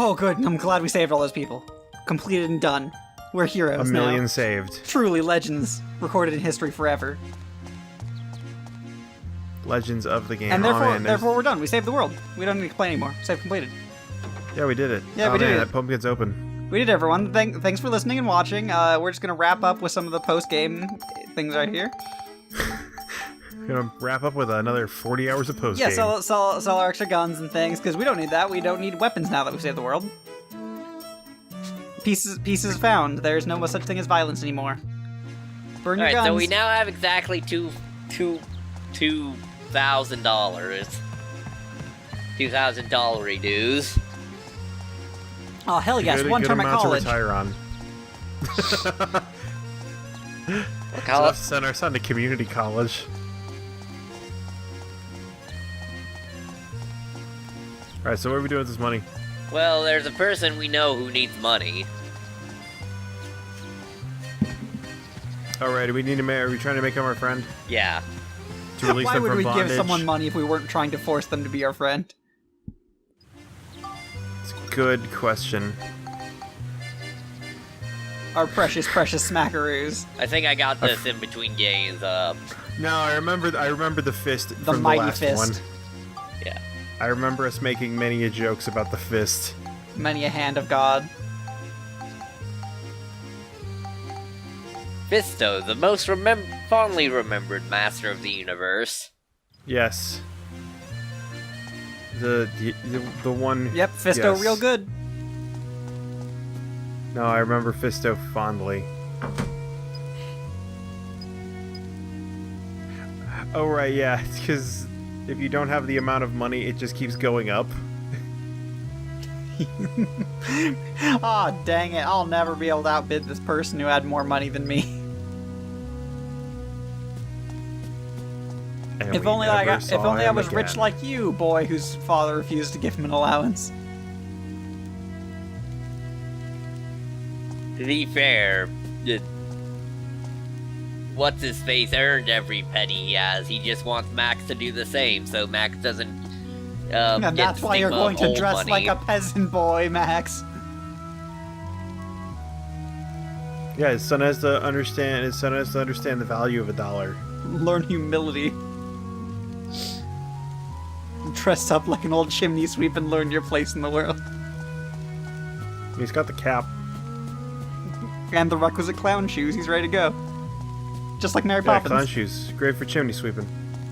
Oh, good. I'm glad we saved all those people. Completed and done. We're heroes A now. million saved. Truly legends, recorded in history forever. Legends of the game. And oh, therefore we're done. We saved the world. We don't need to complain anymore. Save completed. Yeah, we did it. Yeah, we did it. That pumpkin's open. We did it, everyone. Thanks for listening and watching. We're just going to wrap up with some of the post-game things right here. We're gonna wrap up with another 40 hours of post-game. Yeah, sell our extra guns and things, because we don't need that. We don't need weapons now that we saved the world. Pieces found. There's no such thing as violence anymore. Burn your guns. So we now have exactly $2,000. $2,000 dues. Oh, hell yes. One term at college. To retire on. What So let's send our son to community college. Alright, so what are we doing with this money? Well, there's a person we know who needs money. Alright, are we trying to make him our friend? Yeah. To release Why them would from we bondage? give someone money if we weren't trying to force them to be our friend? It's a good question. Our precious, precious smackaroos. I think I got this in between games. No, I remember the fist The from mighty the last fist. one. Yeah. I remember us making many a jokes about the fist. Many a hand of God. Fisto, the most fondly remembered master of the universe. Yes. The one. Yep, Fisto yes. real good. No, I remember Fisto fondly. Oh right, yeah, because if you don't have the amount of money, it just keeps going up. Aw, dang it. I'll never be able to outbid this person who had more money than me. And If we only never I saw him was rich again. like you, boy whose father refused to give him an allowance. To be fair, what's his face earned every penny he has. He just wants Max to do the same, so Max doesn't. And get that's the why you're stigma going of to old dress money. like a peasant boy, Max. Yeah, his son has to understand. His son has to understand the value of a dollar. Learn humility. Dress up like an old chimney sweep and learn your place in the world. He's got the cap. And the requisite clown shoes, he's ready to go. Just like Mary Yeah, Poppins. clown shoes, great for chimney sweeping.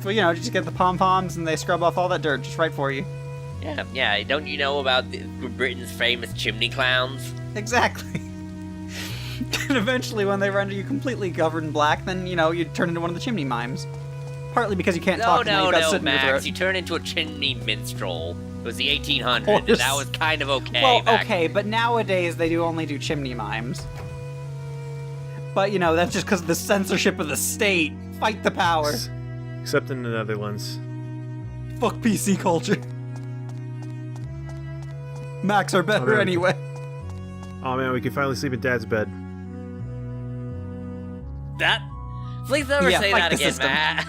Well, you know, just get the pom-poms and they scrub off all that dirt just right for you. Yeah. Don't you know about Britain's famous chimney clowns? Exactly. And eventually, when they render you completely covered in black, then, you know, you turn into one of the chimney mimes. Partly because you can't talk now, you've got soot in your throat. Max. You turn into a chimney minstrel. It was the 1800s, and that was kind of okay. Well, back okay, but nowadays they only do chimney mimes. But, you know, that's just because of the censorship of the state. Fight the power. Except in the Netherlands. Fuck PC culture. Macs are better man. anyway. Oh man, we can finally sleep in Dad's bed. That. Please never Yeah, say fight that the again, system. Matt.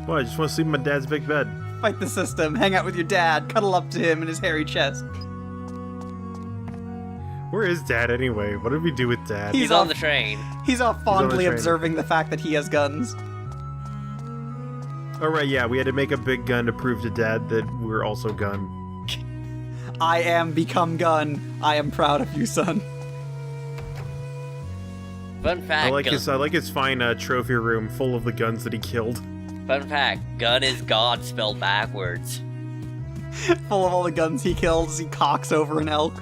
Well, I just want to sleep in my dad's big bed. Fight the system, hang out with your dad, cuddle up to him in his hairy chest. Where is Dad anyway? What did we do with Dad? He's He's on off- the train. He's all fondly train. observing the fact that he has guns. Oh right, yeah, we had to make a big gun to prove to Dad that we're also gun. I am become gun. I am proud of you, son. Fun fact. I like his fine trophy room full of the guns that he killed. Fun fact. Gun is God spelled backwards. Full of all the guns he kills, he cocks over an elk.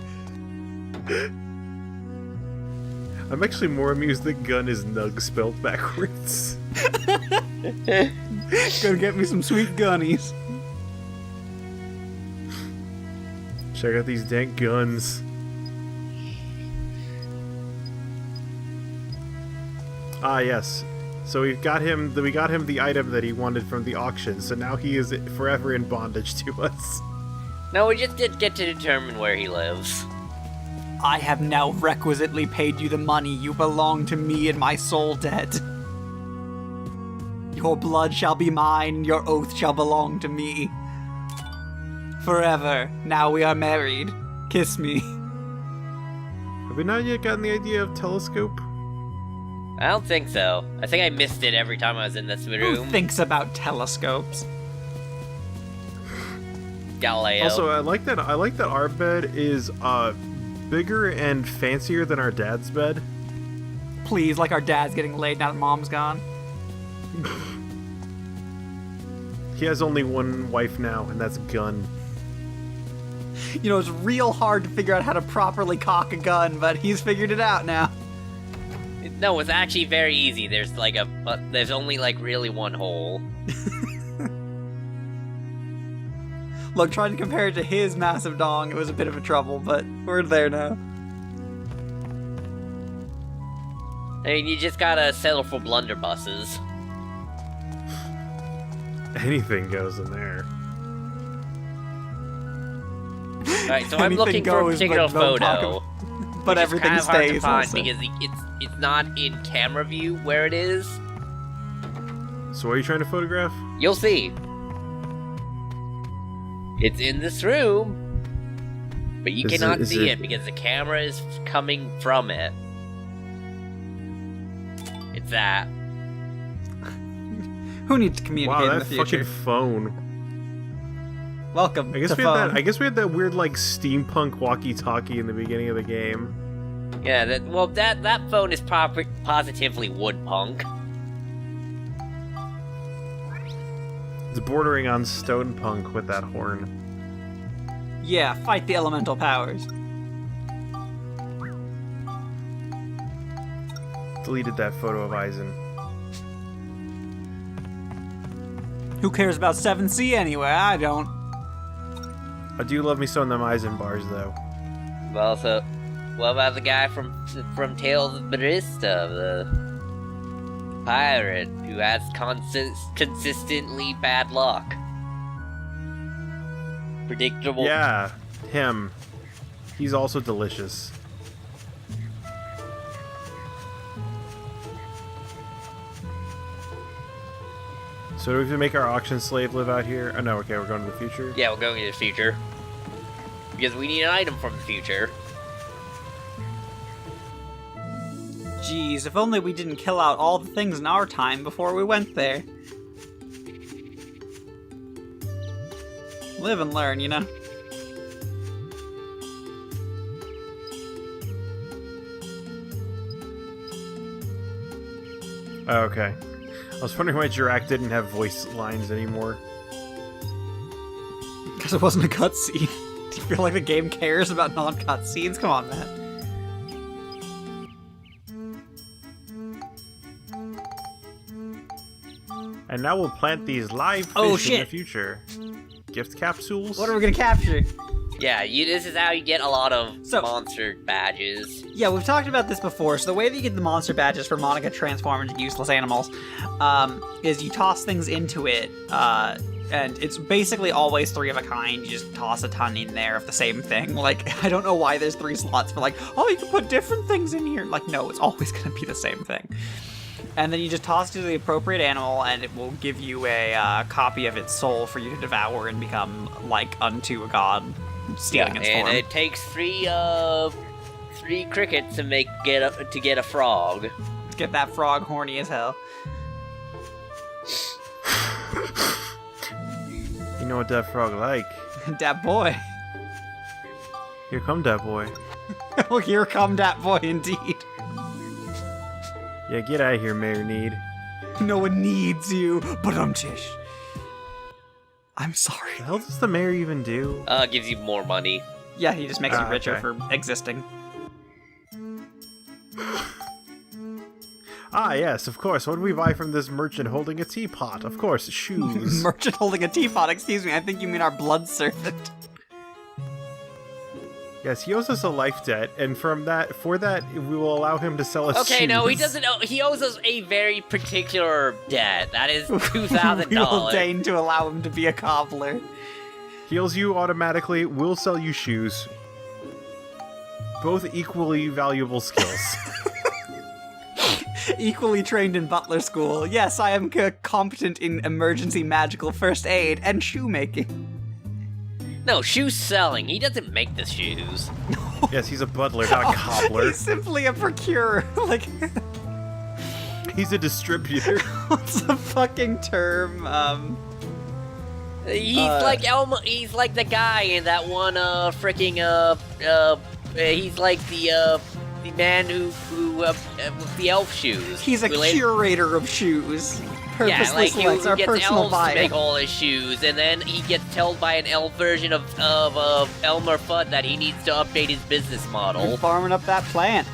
I'm actually more amused that gun is Nug spelled backwards. Gonna get me some sweet gunnies. Check out these dank guns. Ah yes. So we got him the item that he wanted from the auction, so now he is forever in bondage to us. No, we just did get to determine where he lives. I have now requisitely paid you the money. You belong to me and my soul dead. Your blood shall be mine, your oath shall belong to me. Forever. Now we are married. Kiss me. Have we not yet gotten the idea of telescope? I don't think so. I think I missed it every time I was in this Who room. thinks about telescopes? Galileo. Also, I like that our bed is bigger and fancier than our dad's bed. Please, like our dad's getting laid now that mom's gone. He has only one wife now, and that's Gun. You know, it's real hard to figure out how to properly cock a gun, but he's figured it out now. No, it's actually very easy. There's there's only like really one hole. Look, trying to compare it to his massive dong, it was a bit of a trouble, but we're there now. I mean, you just gotta settle for blunderbusses. Anything goes in there. Alright, so I'm looking for a goes, particular but don't talk photo. But which everything is kind of hard to stays. find Also. because it's not in camera view where it is. So what are you trying to photograph? You'll see. It's in this room, but you cannot see it because the camera is coming from it. It's that. Who needs to communicate Wow, in that the future? fucking phone. Welcome I guess to we phone. had that. I guess we had that weird like steampunk walkie-talkie in the beginning of the game. Yeah, that phone is positively wood punk. It's bordering on stone punk with that horn. Yeah, fight the elemental powers. Deleted that photo of Eisen. Who cares about 7C anyway? I don't. I do love me some of them Eisen bars though. Well, so what about the guy from Tales of Barista, the pirate who has consistently bad luck? Predictable. Yeah, him. He's also delicious. So do we have to make our auction slave live out here? Oh no, okay, we're going to the future. Yeah, we're going to the future. Because we need an item from the future. Jeez, if only we didn't kill out all the things in our time before we went there. Live and learn, you know? Oh, okay. I was wondering why Jirak didn't have voice lines anymore. Because it wasn't a cutscene. Do you feel like the game cares about non-cutscenes? Come on, Matt. And now we'll plant these live fish Oh, in the shit. future. Gift capsules? What are we gonna capture? Yeah, this is how you get a lot of So- monster badges. Yeah, we've talked about this before. So the way that you get the monster badges for Monica transform into useless animals is you toss things into it, and it's basically always 3 of a kind. You just toss a ton in there of the same thing. Like, I don't know why there's 3 slots, but like, oh, you can put different things in here. Like, no, it's always gonna be the same thing. And then you just toss it to the appropriate animal, and it will give you a copy of its soul for you to devour and become like unto a god, stealing its And form. it takes 3 crickets to get a frog. Get that frog horny as hell. You know what that frog like? Dat boy. Here come that boy. Well, here come dat boy indeed. Yeah, get out of here, Mayor Need. No one needs you, but Tish. I'm sorry. The hell does the mayor even do? Gives you more money. Yeah, he just makes you richer okay. for existing. Ah, yes, of course. What do we buy from this merchant holding a teapot? Of course, shoes. Merchant holding a teapot, excuse me, I think you mean our blood servant. Yes, he owes us a life debt, and for that, we will allow him to sell us Okay, shoes. no, he doesn't owe. He owes us a very particular debt. That is $2,000. We will deign to allow him to be a cobbler. Heals you automatically, we'll sell you shoes. Both equally valuable skills. Equally trained in butler school. Yes, I am competent in emergency magical first aid and shoemaking. No, shoe selling. He doesn't make the shoes. Yes, he's a butler, not a cobbler. He's simply a procurer. Like, He's a distributor. what's the fucking term? He's like Elmo. He's like the guy in that one. He's like the man who with the elf shoes. He's a curator of shoes. Yeah, Purposely like selects he our gets personal elves buyer. to make all his shoes, and then he gets told by an elf version of Elmer Fudd that he needs to update his business model. Farming up that plant.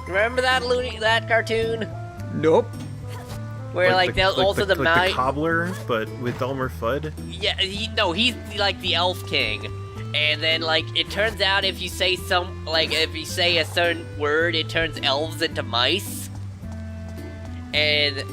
Remember that cartoon Nope. where the cobbler, but with Elmer Fudd. Yeah, he's like the elf king. And then, like, it turns out if you say if you say a certain word, it turns elves into mice. And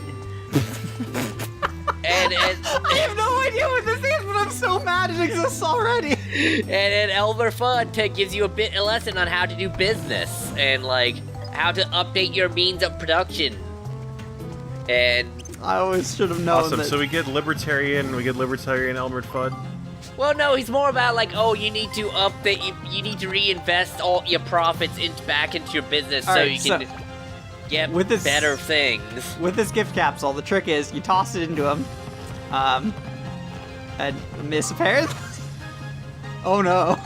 I have no idea what this is, but I'm so mad it exists already. And then Elmer Fudd gives you a lesson on how to do business and like how to update your means of production. And I always should have known. Awesome. That... So we get libertarian Elmer Fudd. Well, no, he's more about like, oh, you need to you need to reinvest all your profits back into your business so you can get better things. With this gift capsule, the trick is you toss it into him, and miss apparently. Oh no.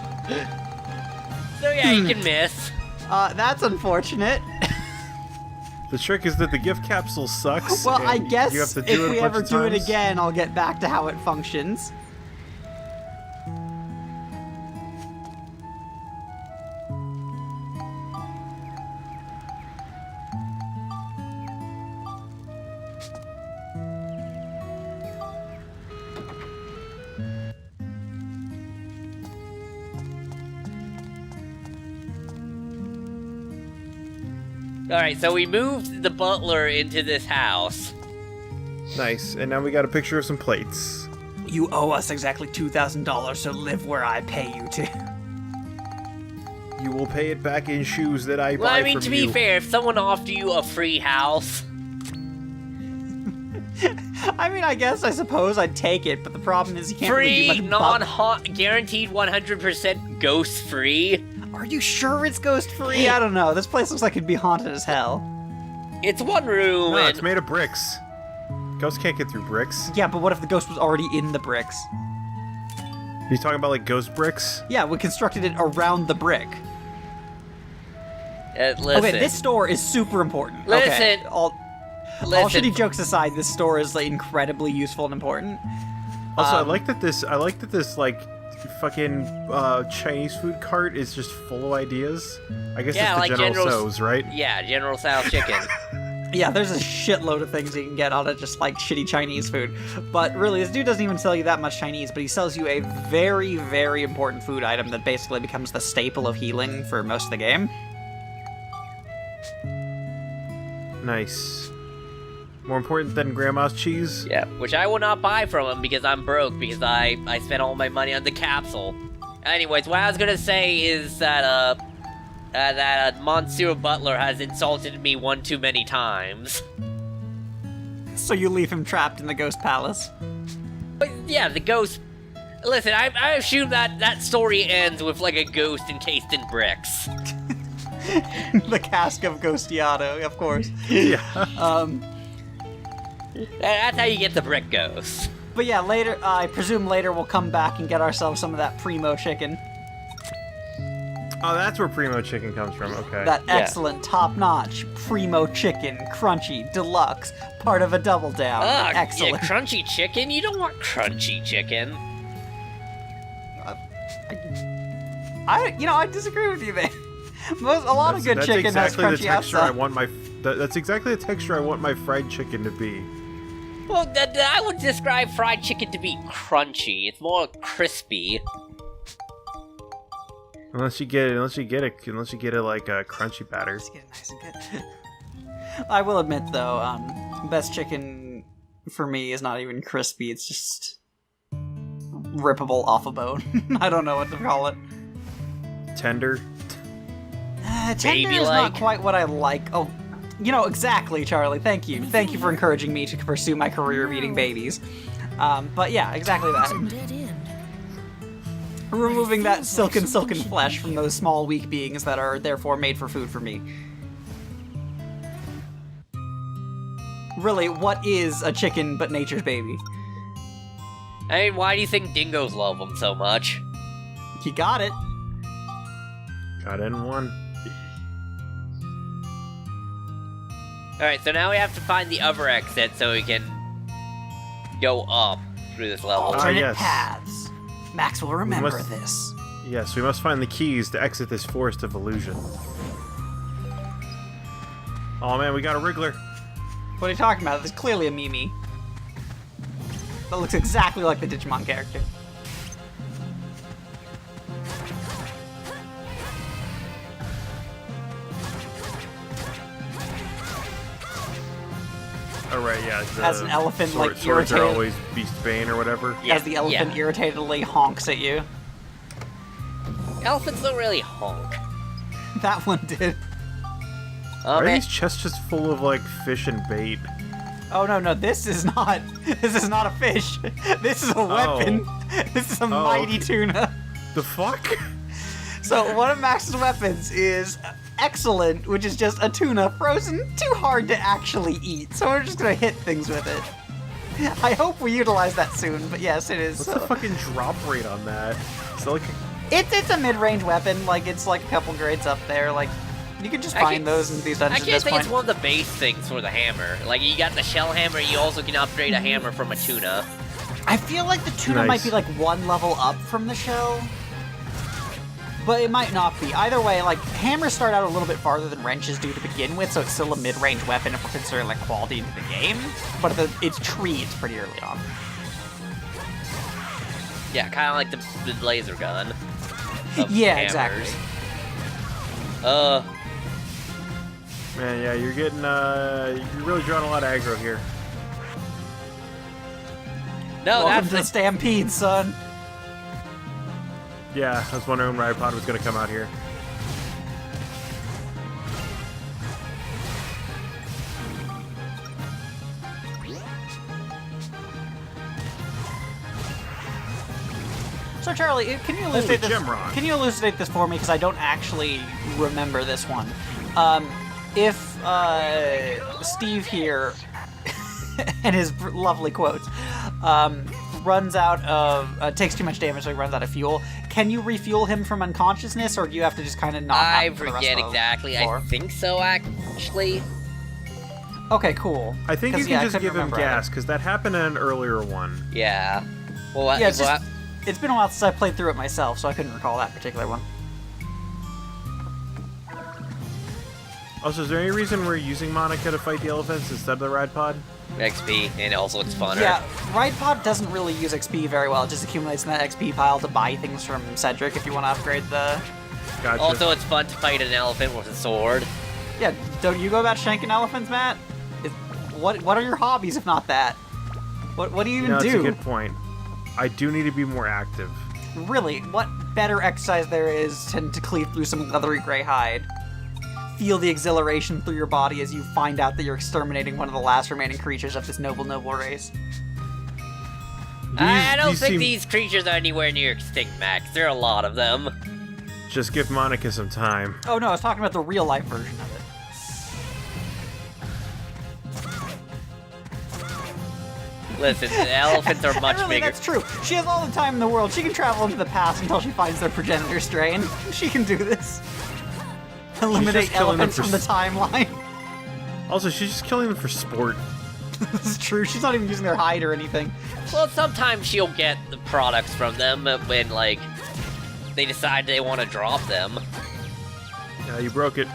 So yeah, you can miss. That's unfortunate. The trick is that the gift capsule sucks. Well, I guess you have to do if it we a bunch ever of do it times. again, I'll get back to how it functions. Alright, so we moved the butler into this house. Nice, and now we got a picture of some plates. You owe us exactly $2,000, so live where I pay you to. You will pay it back in shoes that I buy Well, I mean, from to be fair, if someone offered you a free house... I mean, I suppose I'd take it, but the problem is you can't really Free, do much guaranteed 100% ghost-free. Are you sure it's ghost-free? I don't know. This place looks like it'd be haunted as hell. It's one room, No, and... it's made of bricks. Ghosts can't get through bricks. Yeah, but what if the ghost was already in the bricks? He's talking about, like, ghost bricks? Yeah, we constructed it around the brick. Listen. Okay, this store is super important. Listen. Okay, all shitty jokes aside, this store is like, incredibly useful and important. Also, I like that this, like, fucking Chinese food cart is just full of ideas. I guess Yeah, it's the like General General's- Tso's, right? Yeah, General Tso's chicken. Yeah, there's a shitload of things you can get out of just like shitty Chinese food. But really, this dude doesn't even sell you that much Chinese, but he sells you a very, very important food item that basically becomes the staple of healing for most of the game. Nice. More important than grandma's cheese? Yeah, which I will not buy from him because I'm broke, because I spent all my money on the capsule. Anyways, what I was gonna say is that, Monsieur Butler has insulted me one too many times. So you leave him trapped in the ghost palace. But yeah, the ghost... Listen, I assume that story ends with, like, a ghost encased in bricks. The cask of Ghostiato, of course. Yeah. That's how you get the brick ghost. But yeah, later, I presume later we'll come back and get ourselves some of that primo chicken. Oh, that's where primo chicken comes from, okay. That Yeah. excellent, top-notch, primo chicken, crunchy, deluxe, part of a double down. Ugh, Excellent. yeah, crunchy chicken? You don't want crunchy chicken. I disagree with you there. A lot of good That's chicken exactly has the crunchy texture I outside. want my... That's exactly the texture I want my fried chicken to be. Well, I would describe fried chicken to be crunchy. It's more crispy. Unless you get it like a crunchy batter. Let's get it nice and good. I will admit, though, best chicken for me is not even crispy. It's just rippable off a bone. I don't know what to call it. Tender. Tender is not quite what I like. Oh, exactly, Charlie. Thank you. Thank you for encouraging me to pursue my career of eating babies. But yeah, exactly that. Removing that silken flesh from those small, weak beings that are therefore made for food for me. Really, what is a chicken but nature's baby? I mean, why do you think dingoes love them so much? You got it. Got in one. Alright, so now we have to find the other exit so we can go up through this level. Alternate yes. paths. Max will remember must- this. Yes, we must find the keys to exit this forest of illusion. Oh man, we got a Wriggler. What are you talking about? There's clearly a Mimi. That looks exactly like the Digimon character. Oh right, yeah. As an elephant, like, swords irritated. are always Beast Bane or whatever. Yeah, As the elephant irritatedly honks at you. Elephants don't really honk. That one did. Oh, Are man. these chests just full of like fish and bait? Oh no, this is not a fish. This is a weapon. This is a mighty tuna. The fuck? So one of Max's weapons is excellent, which is just a tuna frozen too hard to actually eat. So we're just gonna hit things with it. I hope we utilize that soon, but yes, it is. What's the fucking drop rate on that? Is that like It's a mid-range weapon. Like, it's like a couple grades up there. Like, you can just find those in these I dungeons at can't this think point. it's one of the base things for the hammer. Like, you got the shell hammer, you also can upgrade a hammer from a tuna. I feel like the tuna Nice. might be like one level up from the shell, but it might not be. Either way, like, hammers start out a little bit farther than wrenches do to begin with, so it's still a mid-range weapon if we're considering like quality into the game. But its tree, it's pretty early on. Yeah, kind of like the laser gun. of Yeah, hammers. exactly. man, yeah, you're getting you're really drawing a lot of aggro here. No, Welcome that's to the the... Stampede, son. Yeah, I was wondering when Ripod was gonna come out here. So Charlie, can you elucidate this? Gemrock. Can you elucidate this for me? Because I don't actually remember this one. If Steve here and his lovely quotes runs out of takes too much damage, so he runs out of fuel, can you refuel him from unconsciousness, or do you have to just kind of not? I have him for the rest forget of the exactly. floor? I think so, actually. Okay, cool. I think you 'Cause, can I just couldn't give him remember either. gas, because that happened in an earlier one. Yeah. Well, Yeah, it's well, just, it's been a while since I played through it myself, so I couldn't recall that particular one. Also, is there any reason we're using Monica to fight the elephants instead of the ride pod? XP, and also it's funner. Yeah, Ride Pod doesn't really use XP very well. It just accumulates in that XP pile to buy things from Cedric if you want to upgrade the... Gotcha. Also, it's fun to fight an elephant with a sword. Yeah, don't you go about shanking elephants, Matt? What are your hobbies if not that? What do you even That's do? a good point. I do need to be more active. Really, what better exercise there is than to cleave through some leathery gray hide? Feel the exhilaration through your body as you find out that you're exterminating one of the last remaining creatures of this noble race. I don't these think seem- these creatures are anywhere near extinct, Max. There are a lot of them. Just give Monica some time. Oh no, I was talking about the real life version of it. Listen, the elephants are much And really, bigger. that's true. She has all the time in the world. She can travel into the past until she finds their progenitor strain. She can do this. Eliminate killing them elephants for from the timeline. Also, she's just killing them for sport. This is true. She's not even using their hide or anything. Well, sometimes she'll get the products from them when, like, they decide they want to drop them. Yeah, you broke it.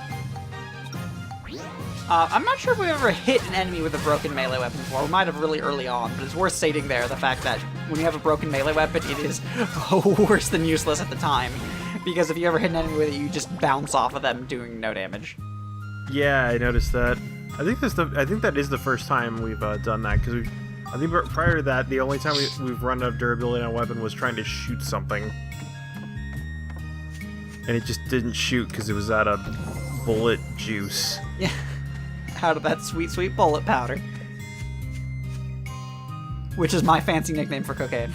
I'm not sure if we've ever hit an enemy with a broken melee weapon before. We might have really early on, but it's worth stating there the fact that when you have a broken melee weapon, it is worse than useless at the time. Because if you ever hit an enemy with it, you just bounce off of them doing no damage. Yeah, I noticed that. I think that is the first time we've done that, because I think prior to that, the only time we've run out of durability on a weapon was trying to shoot something. And it just didn't shoot because it was out of bullet juice. Yeah. Out of that sweet, sweet bullet powder. Which is my fancy nickname for cocaine.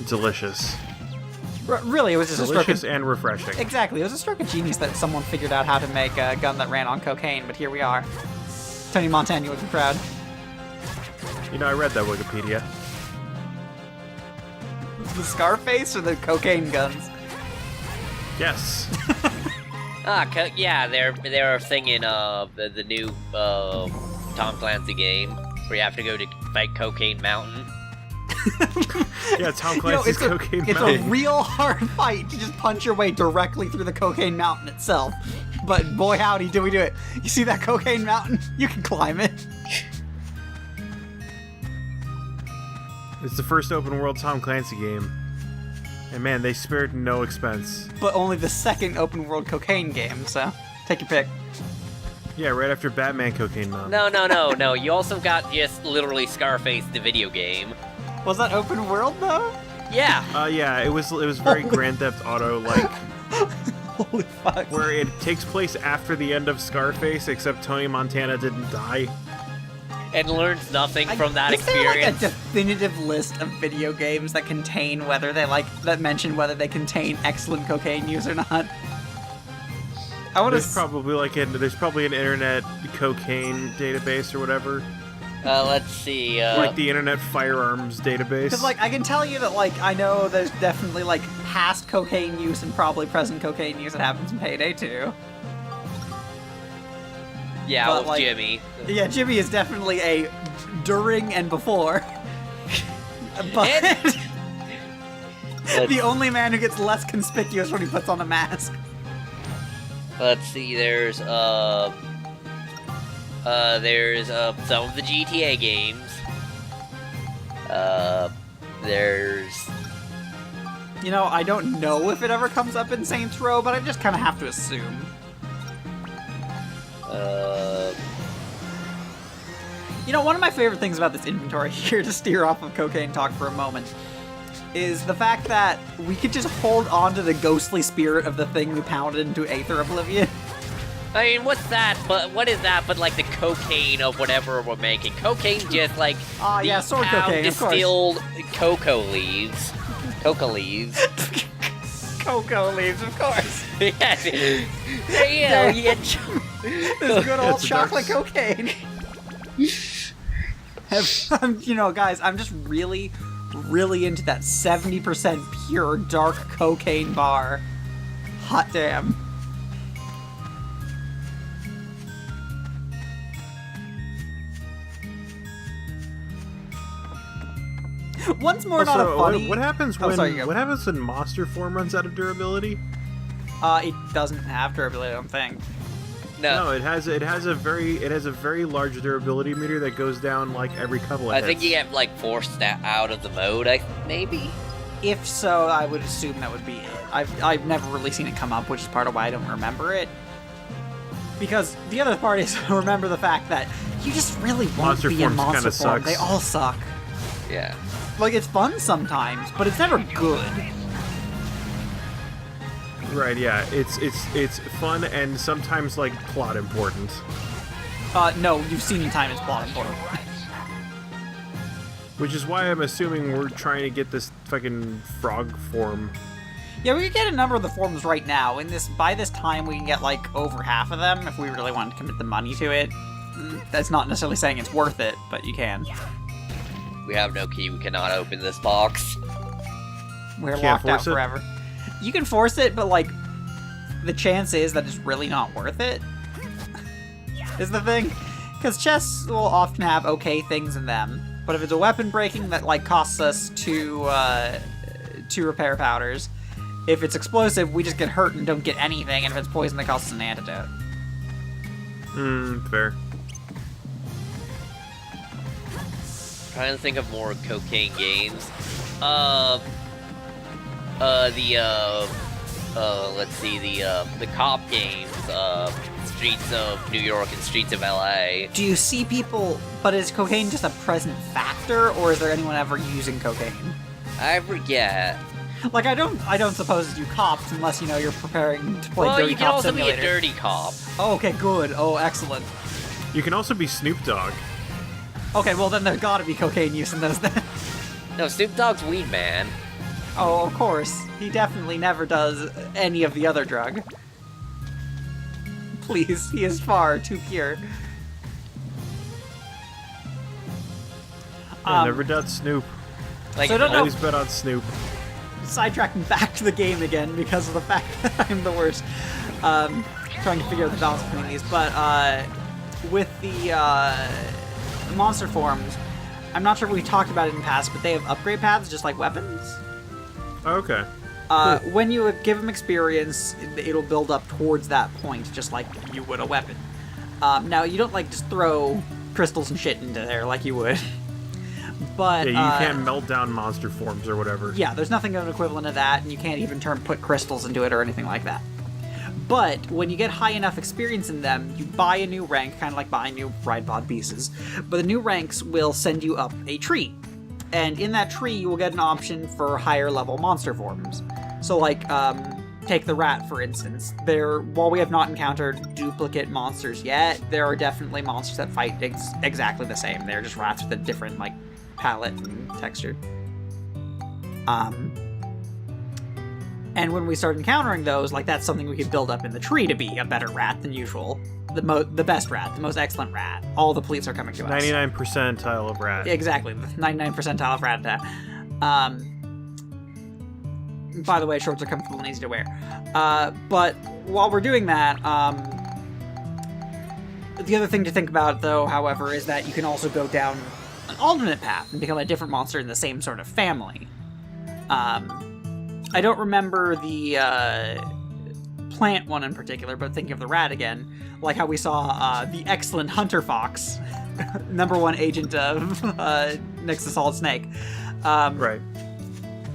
delicious. Really, it was just a stroke Delicious of... and refreshing. Exactly, it was a stroke of genius that someone figured out how to make a gun that ran on cocaine, but here we are. Tony Montana, you would be proud. You know, I read that Wikipedia. The Scarface or the cocaine guns? Yes. Yeah, they're singing the new Tom Clancy game where you have to go to fight Cocaine Mountain. Yeah, Tom Clancy's Cocaine Mountain. It's a real hard fight to just punch your way directly through the Cocaine Mountain itself. But boy howdy, do we do it. You see that Cocaine Mountain? You can climb it. It's the first open world Tom Clancy game. And man, they spared no expense. But only the second open world cocaine game, so take your pick. Yeah, right after Batman Cocaine Mountain. No. You also got just literally Scarface, the video game. Was that open world though? Yeah. Yeah, it was very Grand Theft Auto like. Holy fuck. Where it takes place after the end of Scarface, except Tony Montana didn't die. And learns nothing from that Is there like experience. a definitive list of video games that contain that mention whether they contain excellent cocaine use or not? I want There's probably an internet cocaine database or whatever. Let's see. Like the internet firearms database. Because I can tell you that I know there's definitely past cocaine use and probably present cocaine use that happens in Payday 2. Yeah, but, with Jimmy. Yeah, Jimmy is definitely a during and before. But the only man who gets less conspicuous when he puts on a mask. Let's see. There's some of the GTA games. There's. I don't know if it ever comes up in Saints Row, but I just kind of have to assume. One of my favorite things about this inventory here, to steer off of cocaine talk for a moment, is the fact that we could just hold on to the ghostly spirit of the thing we pounded into Aether Oblivion. I mean, what's that? But what is that? But the cocaine of whatever we're making. Cocaine just yeah, sword cocaine, of course. Distilled cocoa leaves. Coca leaves. Cocoa leaves, of course. Yes. You get this good old chocolate cocaine. Guys, I'm just really, really into that 70% pure dark cocaine bar. Hot damn. Once more, also, not a funny. What happens when sorry, what happens when monster form runs out of durability? It doesn't have durability, I don't think. No, it has a very large durability meter that goes down every couple of hits. I think you get forced out of the mode. Maybe. If so, I would assume that would be it. I've never really seen it come up, which is part of why I don't remember it. Because the other part is remember the fact that you just really won't Monster be in forms monster kinda form. sucks. They all suck. Yeah. It's fun sometimes, but it's never good. Right, yeah. It's fun and sometimes plot important. No, you've seen in time it's plot important. Which is why I'm assuming we're trying to get this fucking frog form. Yeah, we could get a number of the forms right now. By this time, we can get over half of them if we really want to commit the money to it. That's not necessarily saying it's worth it, but you can. We have no key. We cannot open this box. We're Can't locked out force it? forever. You can force it, but the chance is that it's really not worth it. Is the thing. Because chests will often have okay things in them, but if it's a weapon breaking that costs us two repair powders, if it's explosive, we just get hurt and don't get anything, and if it's poison, that costs us an antidote. Fair. Trying to think of more cocaine games. Let's see, the cop games, Streets of New York and Streets of LA. Do you see people, but is cocaine just a present factor, or is there anyone ever using cocaine? I forget. I don't suppose you cops unless, you're preparing to play Well, Dirty you can Cop also Simulator. be a dirty cop. Oh, okay, good. Oh, excellent. You can also be Snoop Dogg. Okay, well then there's gotta be cocaine use in those then. No, Snoop Dogg's Weed Man. Oh, of course. He definitely never does any of the other drug. Please, he is far too pure. Never doubt Snoop. Like, So I don't know- Always bet on Snoop. Sidetracking back to the game again because of the fact that I'm the worst. Trying to figure out the balance between these, but with the monster forms, I'm not sure if we've talked about it in the past, but they have upgrade paths just like weapons. Okay. When you give them experience, it'll build up towards that point, just like you would a weapon. Now, you don't like just throw crystals and shit into there like you would. But Yeah, you can't melt down monster forms or whatever. yeah, there's nothing of an equivalent of that, and you can't even put crystals into it or anything like that. But when you get high enough experience in them, you buy a new rank, kind of like buying new ride pod pieces. But the new ranks will send you up a tree. And in that tree, you will get an option for higher level monster forms. So like, take the rat, for instance. While we have not encountered duplicate monsters yet, there are definitely monsters that fight exactly the same. They're just rats with a different, like, palette and texture. And when we start encountering those, like, that's something we could build up in the tree to be a better rat than usual. The best rat, the most excellent rat. All the police are coming to us. 99 percentile of rat. Exactly, the 99 percentile of rat attack. By the way, shorts are comfortable and easy to wear. But while we're doing that, the other thing to think about, though, however, is that you can also go down an alternate path and become a different monster in the same sort of family. I don't remember the plant one in particular, but thinking of the rat again, like how we saw the excellent Hunter Fox, #1 agent of next to Solid Snake. Right.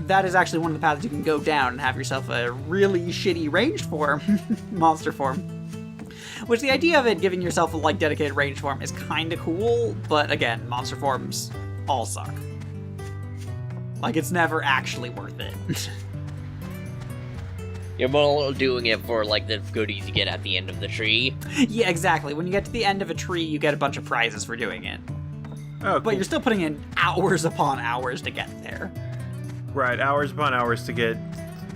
That is actually one of the paths you can go down and have yourself a really shitty ranged form monster form. Which the idea of it giving yourself a like dedicated ranged form is kind of cool, but again, monster forms all suck. Like, it's never actually worth it. You're more doing it for, like, the goodies you get at the end of the tree. Yeah, exactly. When you get to the end of a tree, you get a bunch of prizes for doing it. Oh, cool. But you're still putting in hours upon hours to get there. Right, hours upon hours to get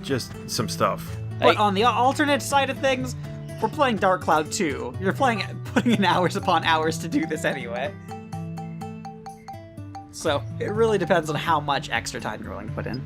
just some stuff. But on the alternate side of things, we're playing Dark Cloud 2. You're putting in hours upon hours to do this anyway. So, it really depends on how much extra time you're willing to put in.